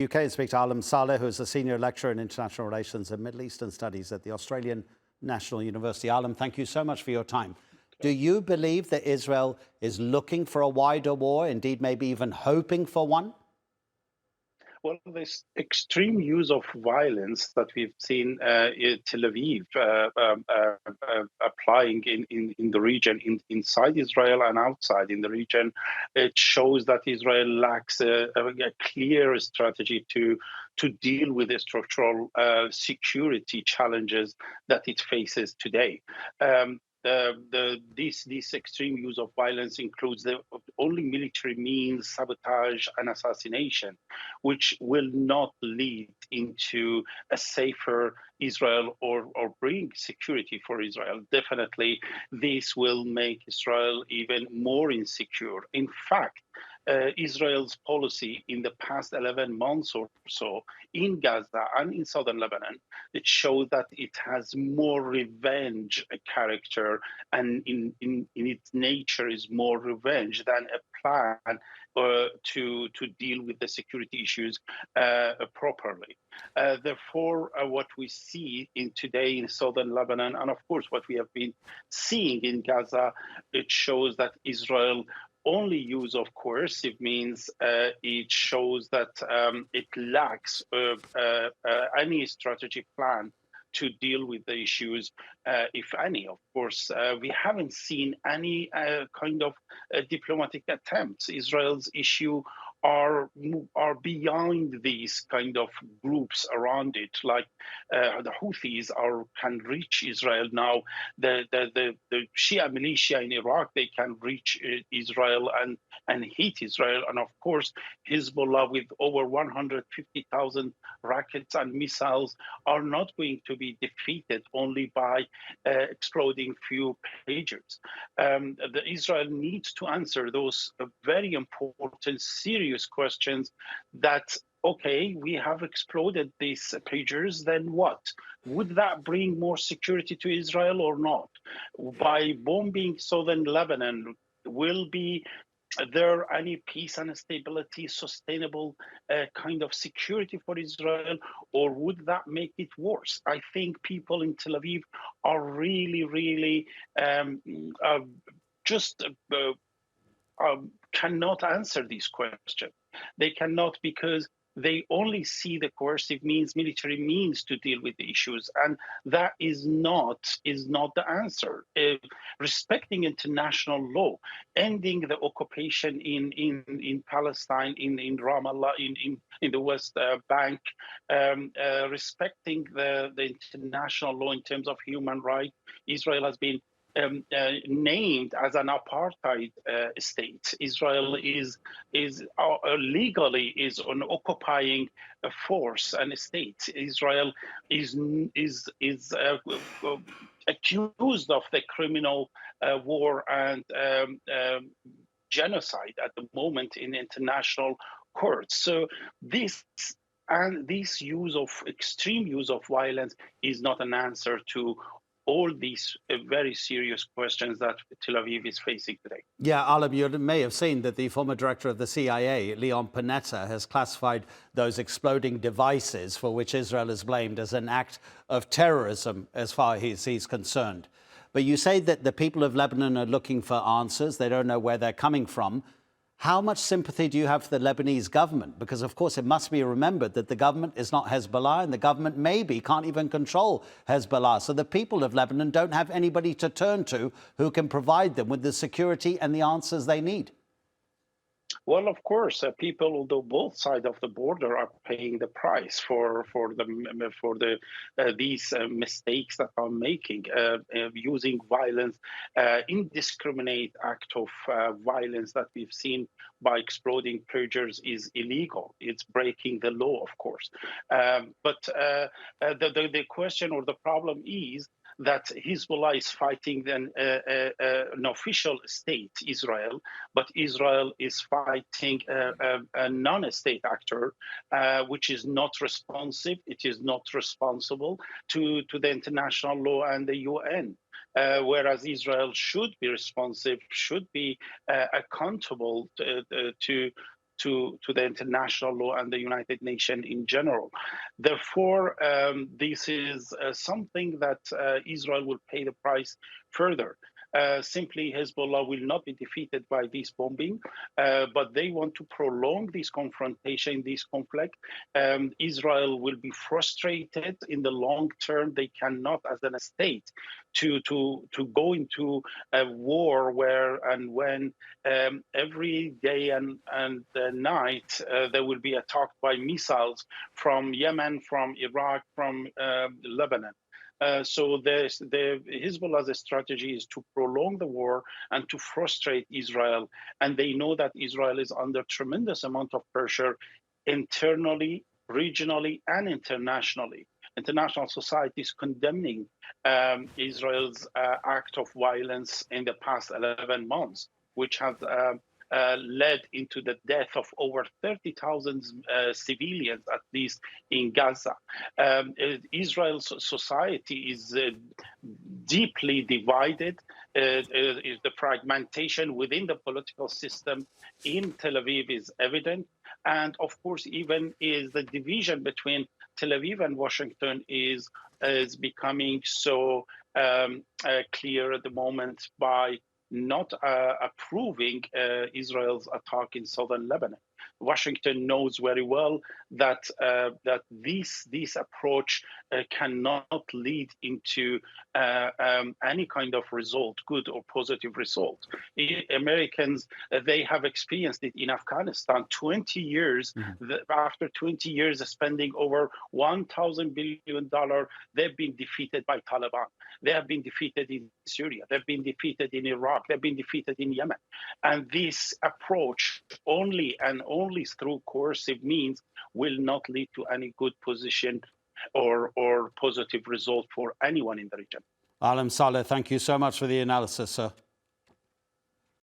UK and speak to Saleh, who is a senior lecturer in international relations and Middle Eastern studies at the Australian National University. Thank you so much for your time. Do you believe that Israel is looking for a wider war, indeed maybe even hoping for one? Well, this extreme use of violence that we've seen in Tel Aviv applying in the region, inside Israel and outside in the region, it shows that Israel lacks a clear strategy to deal with the structural security challenges that it faces today. This extreme use of violence includes the only military means, sabotage and assassination, which will not lead into a safer Israel or bring security for Israel. Definitely, this will make Israel even more insecure. In fact, Israel's policy in the past 11 months or so in Gaza and in southern Lebanon, it shows that it has more revenge character, and in its nature is more revenge than a plan to deal with the security issues properly. Therefore, what we see today in southern Lebanon, and of course what we have been seeing in Gaza, it shows that Israel only use of coercive means, it shows that it lacks any strategic plan to deal with the issues, if any. Of course, we haven't seen any kind of diplomatic attempts. Israel's issue are beyond these kind of groups around it, like the Houthis can reach Israel now. The Shia militia in Iraq, they can reach Israel and hit Israel, and of course Hezbollah with over 150,000 rockets and missiles are not going to be defeated only by exploding few pagers. Israel needs to answer those very important, serious questions that, okay, we have exploded these pagers, then what? Would that bring more security to Israel or not? By bombing southern Lebanon, will there any peace and stability, sustainable kind of security for Israel, or would that make it worse? I think people in Tel Aviv are really just cannot answer these questions. They cannot, because they only see the coercive means, military means to deal with the issues, and that is not the answer. Respecting international law, ending the occupation in Palestine, in Ramallah, in the West Bank, respecting the international law in terms of human rights. Israel has been named as an apartheid state. Israel is legally is an occupying force and a state. Israel is accused of the criminal war and genocide at the moment in international courts. So this extreme use of violence is not an answer to all these very serious questions that Tel Aviv is facing today. Yeah, Alam, you may have seen that the former director of the CIA, Leon Panetta, has classified those exploding devices for which Israel is blamed as an act of terrorism as far as he's concerned. But you say that the people of Lebanon are looking for answers. They don't know where they're coming from. How much sympathy do you have for the Lebanese government? Because, of course, it must be remembered that the government is not Hezbollah, and the government maybe can't even control Hezbollah. So the people of Lebanon don't have anybody to turn to who can provide them with the security and the answers they need. Well, of course, people, although both sides of the border are paying the price for these mistakes that are making, using violence, indiscriminate act of violence that we've seen by exploding pagers is illegal. It's breaking the law, of course. But the question or the problem is that Hezbollah is fighting an official state, Israel, but Israel is fighting a non-state actor, which is not responsive. It is not responsible to the international law and the UN. Whereas Israel should be responsive, should be accountable to the international law and the United Nations in general. Therefore, this is something that Israel will pay the price further. Simply, Hezbollah will not be defeated by this bombing, but they want to prolong this confrontation, this conflict. Israel will be frustrated in the long term. They cannot, as a state, to go into a war where and when every day and night they will be attacked by missiles from Yemen, from Iraq, from Lebanon. So the Hezbollah's strategy is to prolong the war and to frustrate Israel. And they know that Israel is under tremendous amount of pressure internally, regionally, and internationally. International society is condemning Israel's act of violence in the past 11 months, which has led into the death of over 30,000 civilians, at least in Gaza. Israel's society is deeply divided. The fragmentation within the political system in Tel Aviv is evident. And of course, even is the division between Tel Aviv and Washington is becoming so clear at the moment by not approving Israel's attack in southern Lebanon. Washington knows very well that this approach cannot lead into any kind of result, good or positive result. Americans, they have experienced it in Afghanistan. 20 years, after 20 years of spending over $1,000 billion, they've been defeated by Taliban. They have been defeated in Syria. They've been defeated in Iraq. They've been defeated in Yemen. And this approach only through coercive means will not lead to any good position or positive result for anyone in the region. Saleh, thank you so much for the analysis, sir.